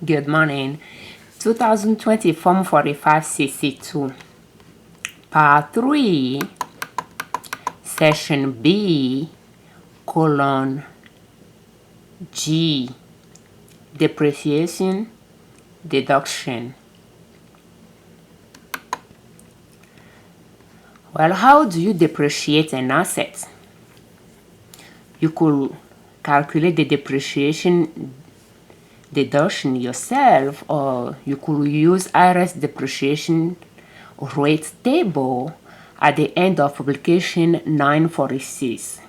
Good morning. 2020 Form 45CC2 Part 3 Section B colon G Depreciation Deduction. Well, how do you depreciate an asset? You could calculate the depreciation deduction yourself, or you could use IRS depreciation rate table at the end of publication 946.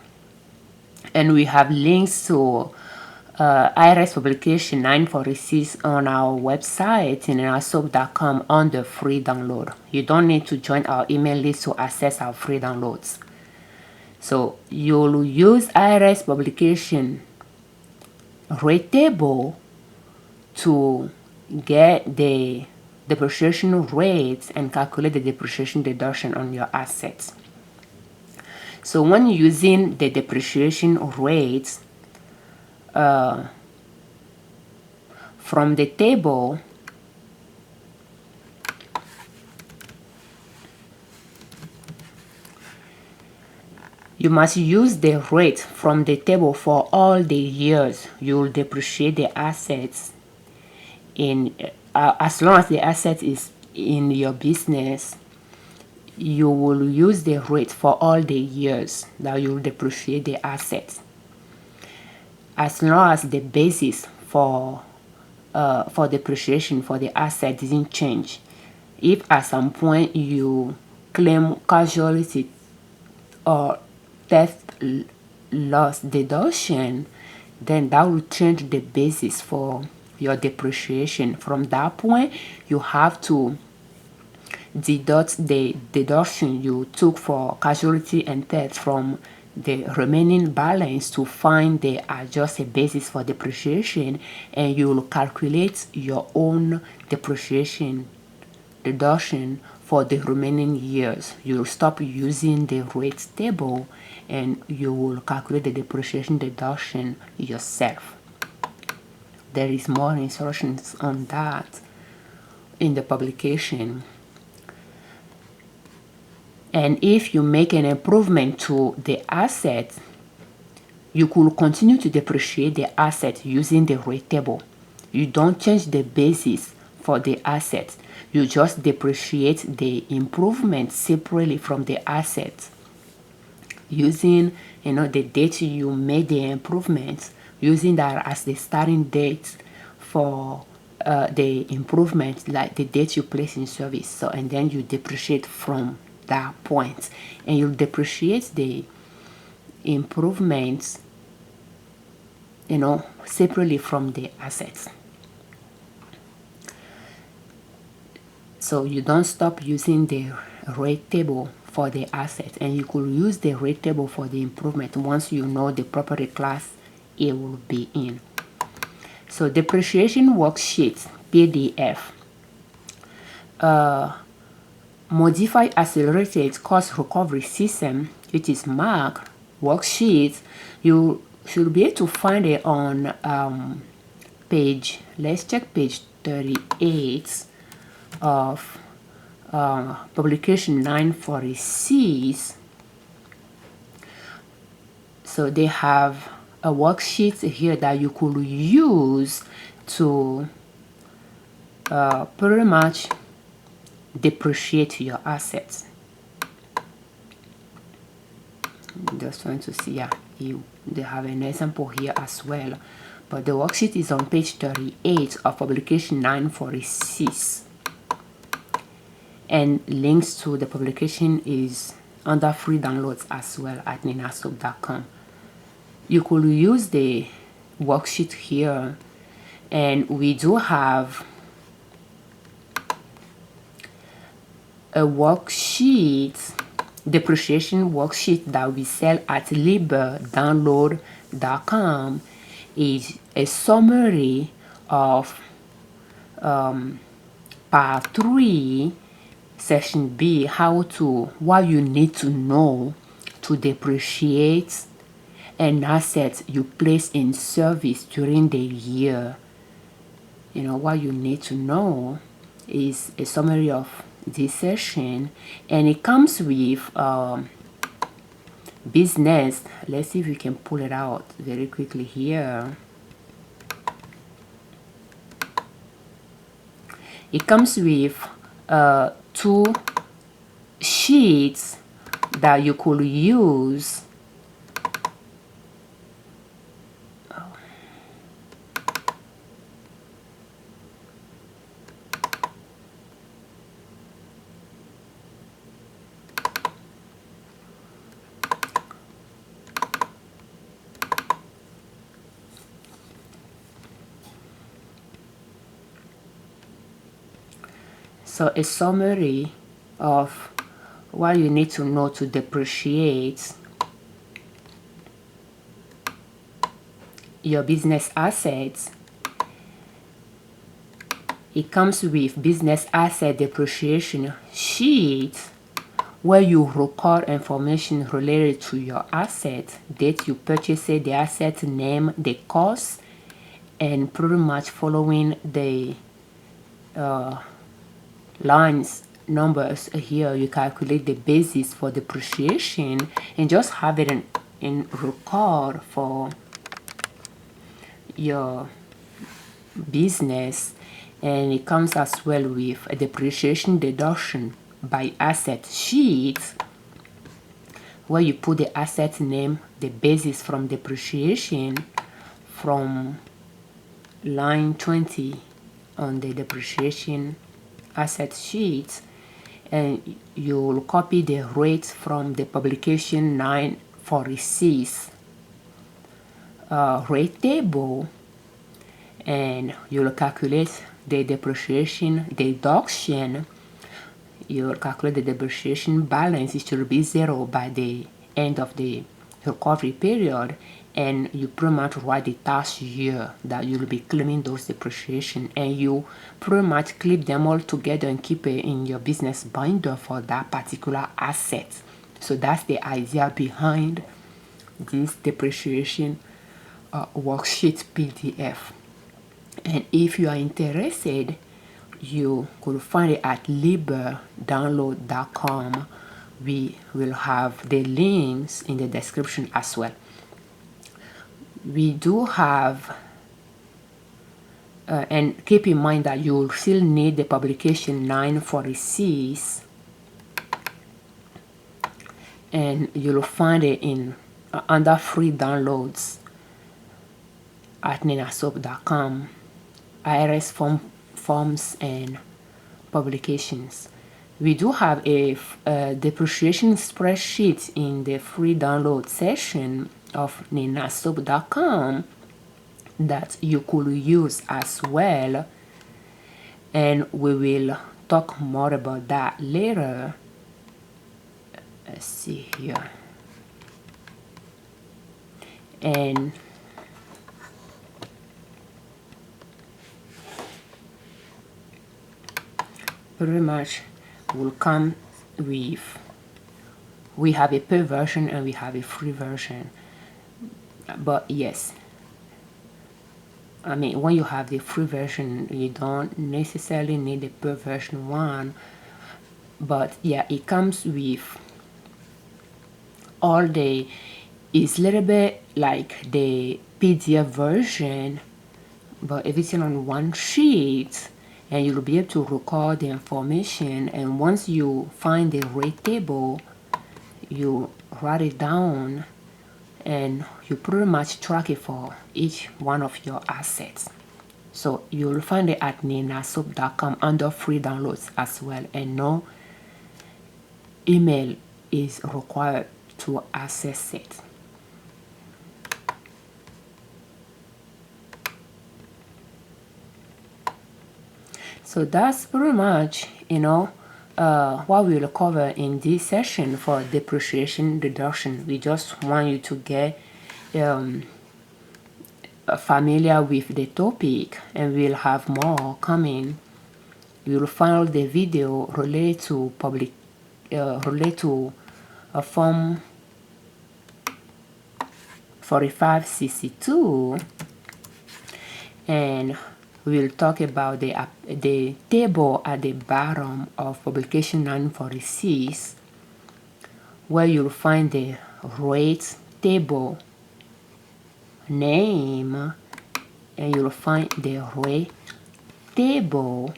And we have links to IRS publication 946 on our website in IRSOap.com on the free download. You don't need to join our email list to access our free downloads. So you'll use IRS publication rate table to get the depreciation rates and calculate the depreciation deduction on your assets. So when using the depreciation rates from the table, you must use the rate from the table for all the years you will depreciate the assets in as long as the asset is in your business. You will use the rate for all the years that you will depreciate the assets, as long as the basis for depreciation for the asset didn't change. If at some point you claim casualty or theft loss deduction, then that will change the basis for your depreciation. From that point, you have to deduct the deduction you took for casualty and theft from the remaining balance to find the adjusted basis for depreciation, and you will calculate your own depreciation deduction for the remaining years. You'll stop using the rate table and you will calculate the depreciation deduction yourself. There is more instructions on that in the publication. And if you make an improvement to the asset, you could continue to depreciate the asset using the rate table. You don't change the basis for the asset. You just depreciate the improvement separately from the asset using the date you made the improvements, using that as the starting date for the improvement, like the date you place in service. So, and then you depreciate from that point, and you depreciate the improvements separately from the assets. So you don't stop using the rate table for the asset, and you could use the rate table for the improvement once you know the property class it will be in. So Depreciation Worksheet PDF, Modify Accelerated Cost Recovery System, which is MAC worksheet. You should be able to find it on page, let's check page 38 of publication 946. So they have a worksheet here that you could use to pretty much depreciate your assets. Just trying to see, yeah, they have an example here as well, but the worksheet is on page 38 of publication 946, and links to the publication is under free downloads as well at IRSOap.com. You could use the worksheet here, and we do have a worksheet, depreciation worksheet, that we sell at liberdownload.com. Is a summary of part 3 section B, what you need to know to depreciate an asset you place in service during the year what you need to know is a summary of this session, and it comes with business. Let's see if we can pull it out very quickly here. It comes with 2 sheets that you could use so a summary of what you need to know to depreciate your business assets. It comes with business asset depreciation sheet where you record information related to your asset, date you purchased it, the asset name, the cost, and pretty much following the lines numbers here, you calculate the basis for depreciation and just have it in record for your business. And it comes as well with a depreciation deduction by asset sheet where you put the asset name, the basis from depreciation from line 20 on the depreciation asset sheet, and you'll copy the rate from the publication 946 rate table, and you'll calculate the depreciation deduction. You'll calculate the depreciation balance. It should be 0 by the end of the recovery period, and you pretty much write the tax year that you'll be claiming those depreciation, and you pretty much clip them all together and keep it in your business binder for that particular asset. So that's the idea behind this depreciation worksheet PDF. And if you are interested, you could find it at liberdownload.com. We will have the links in the description as well. We do have and keep in mind that you'll still need the publication 946, and you'll find it in under free downloads at ninasop.com, IRS forms and publications. We do have a depreciation spreadsheet in the free download section of ninasop.com that you could use as well, and we will talk more about that later. Let's see here. And pretty much will come with, we have a paid version and we have a free version. But yes, I mean, when you have the free version, you don't necessarily need the paid version one. But yeah, it comes with all the, it's a little bit like the PDF version, but everything on one sheet, and you'll be able to record the information. And once you find the rate table, you write it down and you pretty much track it for each one of your assets. So you'll find it at ninasop.com under free downloads as well, and no email is required to access it. So that's pretty much, what we'll cover in this session for depreciation deduction. We just want you to get familiar with the topic, and we'll have more coming. You'll find the video related to Form 4562, and we will talk about the table at the bottom of publication 946, where you'll find the rate table name, and you'll find the rate table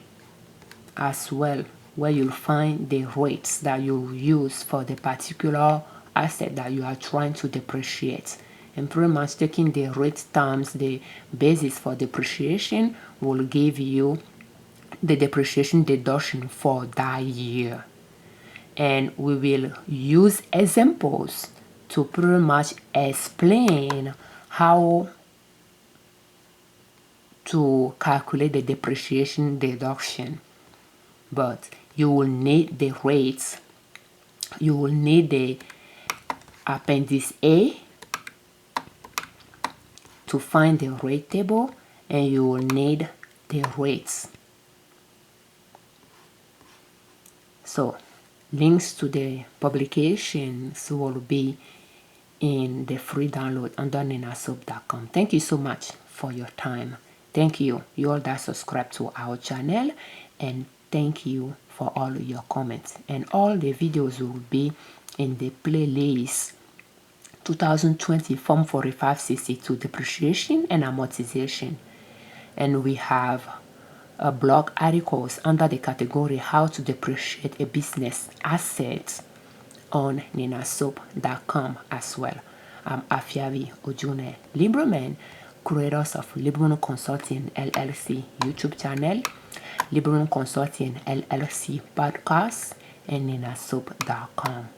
as well, where you'll find the rates that you use for the particular asset that you are trying to depreciate. And pretty much taking the rate times the basis for depreciation will give you the depreciation deduction for that year. And we will use examples to pretty much explain how to calculate the depreciation deduction. But you will need the rates, you will need the appendix A to find the rate table, and you will need the rates. So links to the publications will be in the free download under ninasoup.com. Thank you so much for your time. Thank you all that subscribe to our channel, and thank you for all your comments. And all the videos will be in the playlist 2020 Form 4562 Depreciation and Amortization. And we have blog articles under the category How to Depreciate a Business Asset on ninasoup.com as well. I'm Afiavi Ojune Liberman, creators of Liberman Consulting L.L.C YouTube channel, Liberman Consulting L.L.C podcast, and ninasoup.com.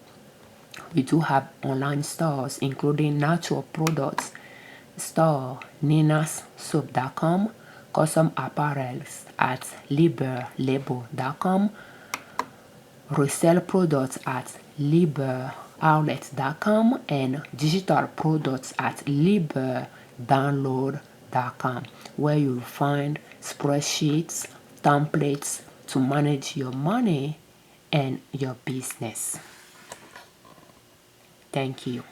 We do have online stores including natural products store, ninasoup.com, custom apparels at liberlabel.com, resell products at liberoutlet.com, and digital products at liberdownload.com, where you'll find spreadsheets, templates to manage your money and your business. Thank you.